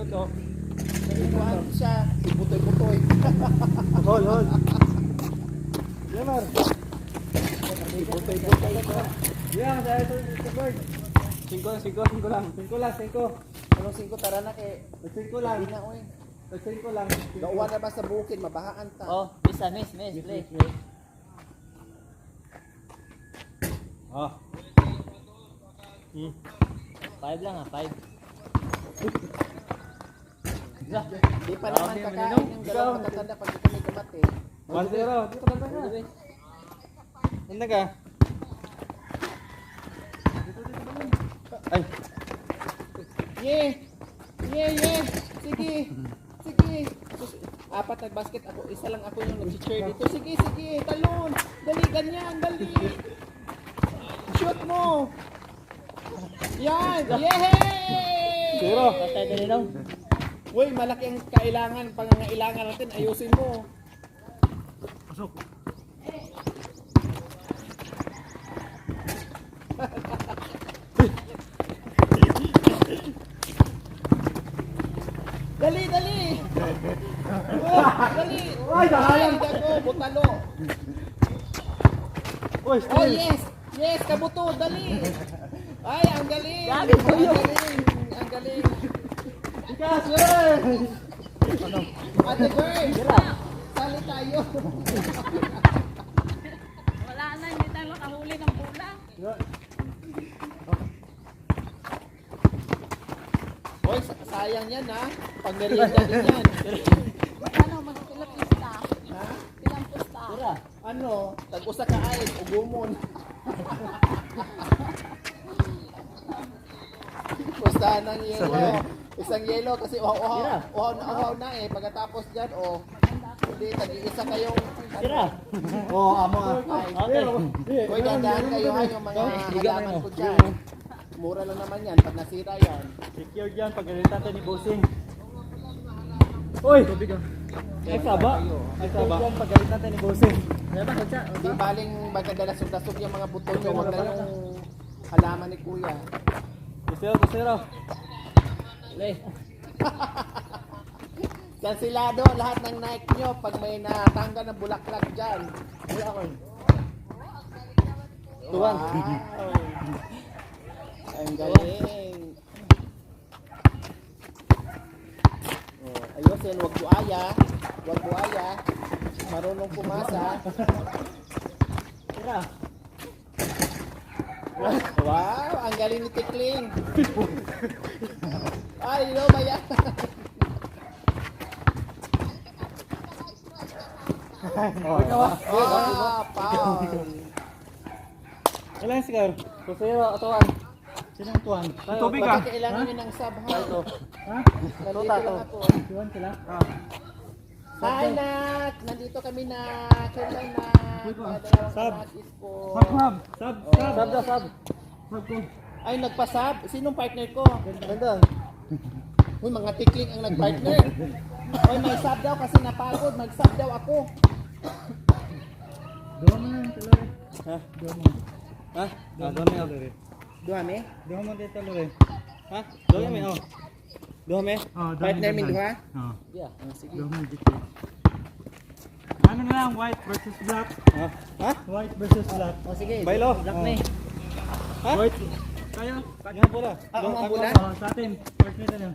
Sunod to. Ikuhan siya. Ibutoy-butoy. Hol. Yamar. Ibutoy-butoy. Yan, dahil ito bird. 5 lang. 5. Anong 5 tara na kay? 5 lang. Hindi na, oy. 5 lang. Gauwan na ba sa bukid? Mabahaan ta. Oh, bisa miss, play. Oh. 5 lang 5. Di pa naman kakain yung dalawang matatanda pag kami kamate. 1-0. Dito ka na. Ano ka? Ay. Yeah! Sige! Apat na basket ako, isa lang ako yung nag-share dito. Sige, talon! Dali, ganyan, dali! Shoot mo! Yan! Yehey! 0. Patay na nila. Uy, malaki ang pangangailangan natin. Ayusin mo. Pasok. Dali! Oh, dali! Ay, sayang. Gago, butalo! Oy, Oh, still. yes! Kabuto, dali! Ay, ang galing! Gago, Ang galing! Ikas, eh. Ate Bird! Sali tayo! Wala na, hindi tayo makahuli ng bola. Hoy, sayang yan ha. Pag merienda din yan. Ano, mag-ilang pusta? Ha? Ilang pusta? Ano? Tag-usa ka ay, ugumon. Pustahan ng yelo. Isang yelo kasi uhaw na eh. Pagkatapos dyan, hindi, tag-iisa kayong Oh, amo. Okay. Hoy, dandahan kayo ha, yung mga halaman ko dyan. Mura lang naman yan, pag nasira yan. Secure dyan, pagkalitan tayo ni Bossing. Uy! Ay saba. Secure dyan, pagkalitan tayo ni Bossing. Hindi baling magkadalasog-dasog yung mga buto nyo. Huwag na yung halaman ni Kuya. 2-0. Play. Kansilado lahat ng Nike nyo pag may natanggal ng bulaklak dyan. Tuwan. Wow. Ang galing. Ayusin, wag buaya. Marunong pumasa. Wow, ang galing ni Tikling. Ay, no ba yan? Pound. Ilan sigaw? 2-0, atuan. Sino ang tuwan? Tubig ka? Bakit kailangan nyo ng sub ha? Ha? Nandito lang ako. Tuwan sila? Hi, Nat! Nandito kami na. Kailan na? Sub. Sub. Sub. Ay, nagpa-sub? Sinong partner ko? Ganda. Uy, mga tikling ang nag-partner. Uy, may sub daw kasi napagod. Mag-sub daw ako. Doon mo na yung talore. Ha? Doon mo. Ha? Doon mo yung talore. Duhame? Doon mo yung talore. Ha? Doon mo yung Duhame? Oh, Partner min duha? Oo. Yeah. Sige. Doon mo yung dito. Ano na lang, white versus black. Ha? White versus black. Oh, sige. Bailo. Black na eh. Ha? White. Kayo. Yung bola. Ah, ang ambulan? Oh, sa atin. Partner na lang.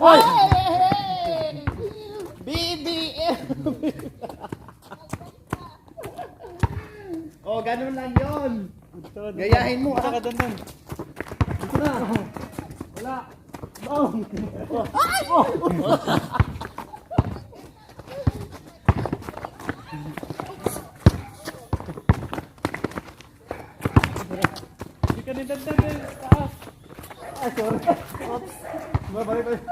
Oy! BBM! Oh, ganun lang yon. Gayahin mo, ah. Dito na. Wala. Oh. Hindi ka nindagdag eh. Taas. Ah, sorry. Oops. Balik.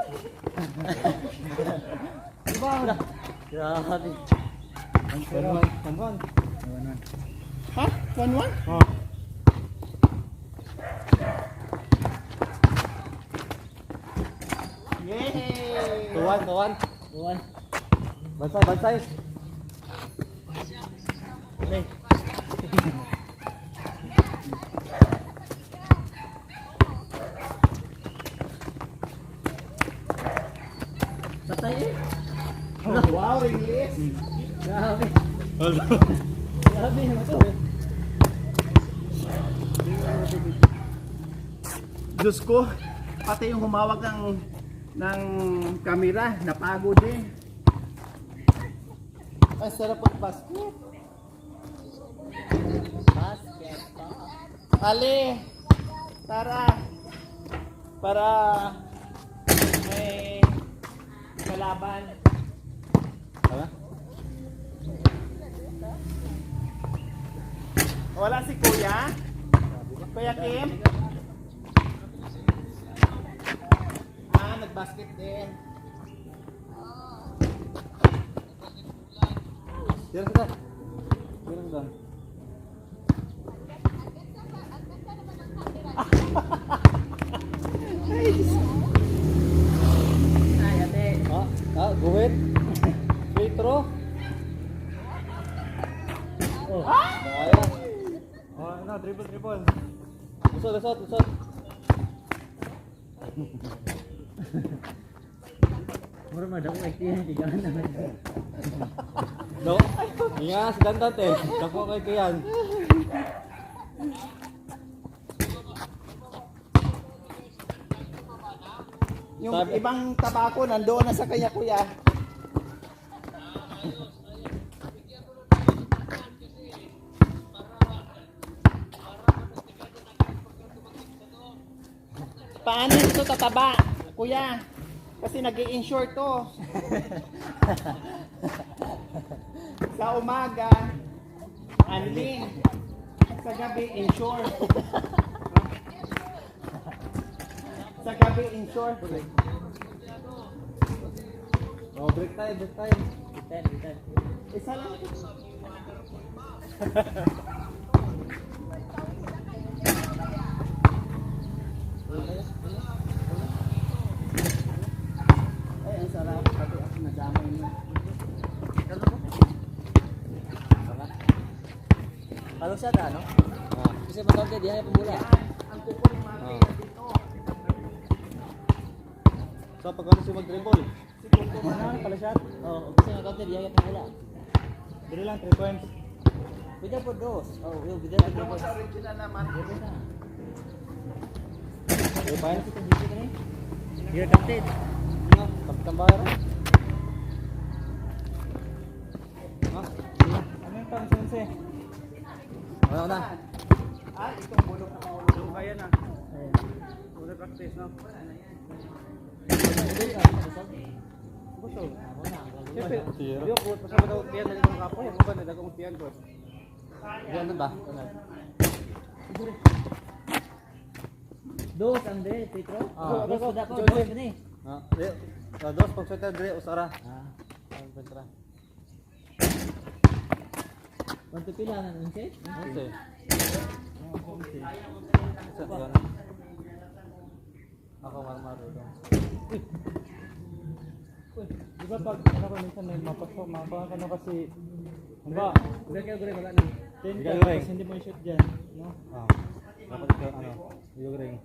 Diba? Grabe. One. Ha? 1-1? Oh. Yay! Tuwan. Buwan. Bansay. Play. Grabe. Hala. Grabe naman to. Diyos ko, pati yung humawak ng kamera, napagod eh. Ay, sarap at basket. Basketball. Ali, tara. Para may kalaban. Hala. Wala si Kuya? Kuya Kim? Nagbasket din. Tira kita. Tira kita. Ay, ate. Guhit. Free throw. Oh. Kaya. Oh, ano, dribble. Lusot. Mura madako kay tiyan, tigaan naman. No. Iya, si Dandan eh. Dako kay Kuyan. Yung Sabi- ibang tabako nandoon na sa kanya Kuya. Paano ito tataba, Kuya? Kasi nag-i-insure to. Sa umaga, unling. Sa gabi, insure. Sa gabi, insure. Oh, break time. Bitan. Isa lang. Ay, ang sarap. Pati ako nadamay niya. Kalau siya ta, no? Kasi matawag dia ay pemula. Ang kuko ni Mami dito. So, pagkano si mag-dribble? Si Kuko Ano, pala shot? Oh, kasi matawag dia ay pemula. Dili lang, 3 points. Bida po dos. Oh, yo bida po Ano dos. sa original naman? 3 points. Here captain. Ano, tambayar. Ano yung time sense? Ano na? Ah, itong bulok na maulog. Kaya na. Wala practice, no? Busog. Siyempre, di ako pasama daw tiyan na itong kapo. Yung ba, nagagawang tiyan ko. Diyan ba? Dos ande, Petro. Ah, Dos sudah po, Jose. dos ni. Dos, pagsalita, Dre, usara. Ah, Ang pentra. Quanto pila na unse? Onse. Ako marmaro doon. Di ba pag ano ka minsan may mapasok, ano kasi ba? Gure wala ni. Then tapos hindi mo i-shoot diyan, no? Dapat ka ano, yung ring.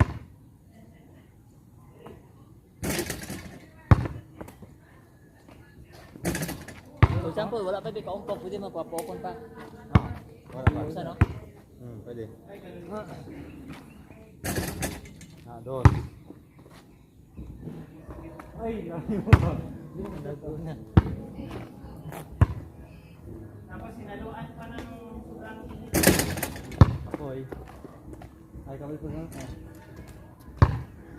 For example, wala pa bi kaumpok, pwede magpapokon pa. Wala pa. Usa no? Pwede. Doon. Ay, lahi mo ba? Una. Tapos sinaluan pa ng sobrang Apoy. Ay, kami po na.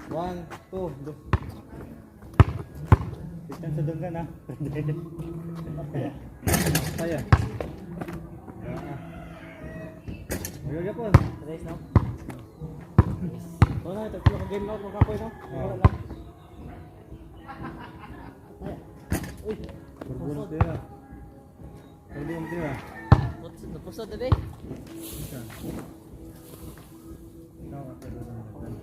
1, 2, do. Tignan sa dunggan na. Saya. Magagaya po. Tres no? Wala, tatlo ka game out mo kapoy no? Wala lang. Uy, burbulong din na. Burbulong din na. Pusod na be. Ikaw, ako doon.